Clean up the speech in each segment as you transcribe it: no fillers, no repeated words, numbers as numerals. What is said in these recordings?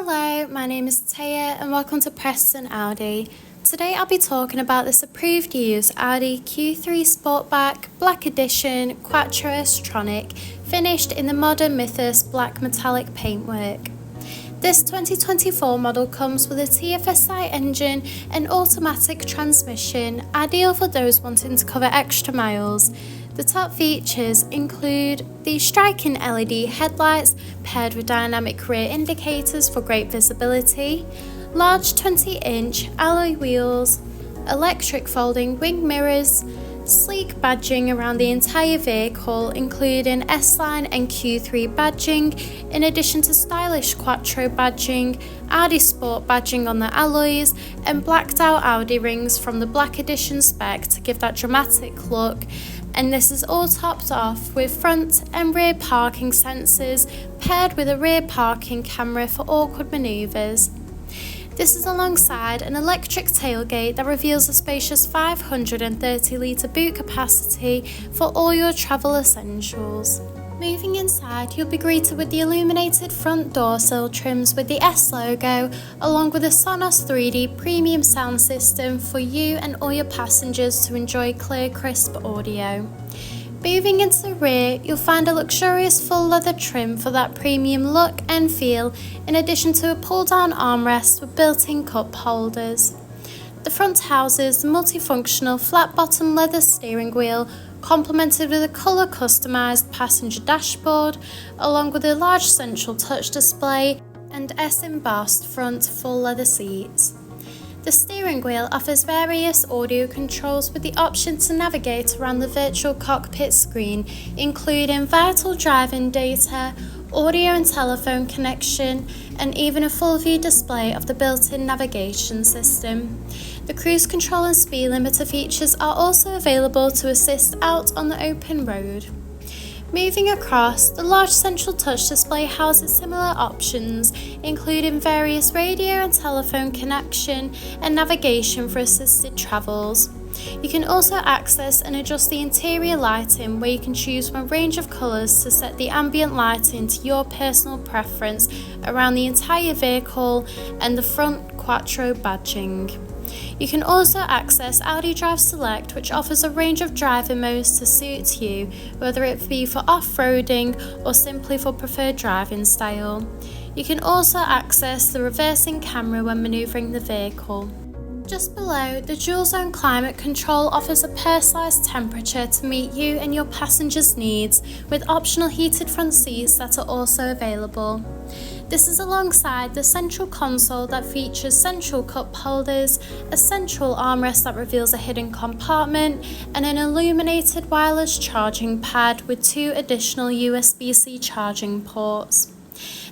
Hello, my name is Taya and welcome to Preston Audi. Today I'll be talking about this approved use Audi Q3 Sportback Black Edition Quattro tronic finished in the modern Mythos Black Metallic paintwork. This 2024 model comes with a TFSI engine and automatic transmission, ideal for those wanting to cover extra miles. The top features include the striking LED headlights paired with dynamic rear indicators for great visibility, large 20-inch alloy wheels, electric folding wing mirrors, sleek badging around the entire vehicle including S-Line and Q3 badging, in addition to stylish Quattro badging, Audi Sport badging on the alloys, and blacked out Audi rings from the Black Edition spec to give that dramatic look. And this is all topped off with front and rear parking sensors paired with a rear parking camera for awkward manoeuvres. This is alongside an electric tailgate that reveals a spacious 530-litre boot capacity for all your travel essentials. Moving inside, you'll be greeted with the illuminated front door sill trims with the S logo, along with a Sonos 3D premium sound system for you and all your passengers to enjoy clear, crisp audio. Moving into the rear, you'll find a luxurious full leather trim for that premium look and feel, in addition to a pull-down armrest with built-in cup holders. The front houses the multifunctional flat-bottom leather steering wheel, complemented with a colour customised passenger dashboard, along with a large central touch display and S-embossed front full leather seats. The steering wheel offers various audio controls with the option to navigate around the virtual cockpit screen, including vital driving data, audio and telephone connection, and even a full view display of the built-in navigation system. The cruise control and speed limiter features are also available to assist out on the open road. Moving across, the large central touch display houses similar options, including various radio and telephone connection and navigation for assisted travels. You can also access and adjust the interior lighting, where you can choose from a range of colours to set the ambient lighting to your personal preference around the entire vehicle and the front Quattro badging. You can also access Audi Drive Select, which offers a range of driving modes to suit you, whether it be for off-roading or simply for preferred driving style. You can also access the reversing camera when manoeuvring the vehicle. Just below, the dual zone climate control offers a personalised temperature to meet you and your passengers' needs, with optional heated front seats that are also available. This is alongside the central console that features central cup holders, a central armrest that reveals a hidden compartment, and an illuminated wireless charging pad with 2 additional USB-C charging ports.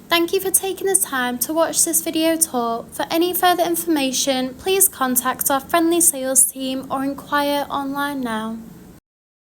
Thank you for taking the time to watch this video tour. For any further information, please contact our friendly sales team or inquire online now.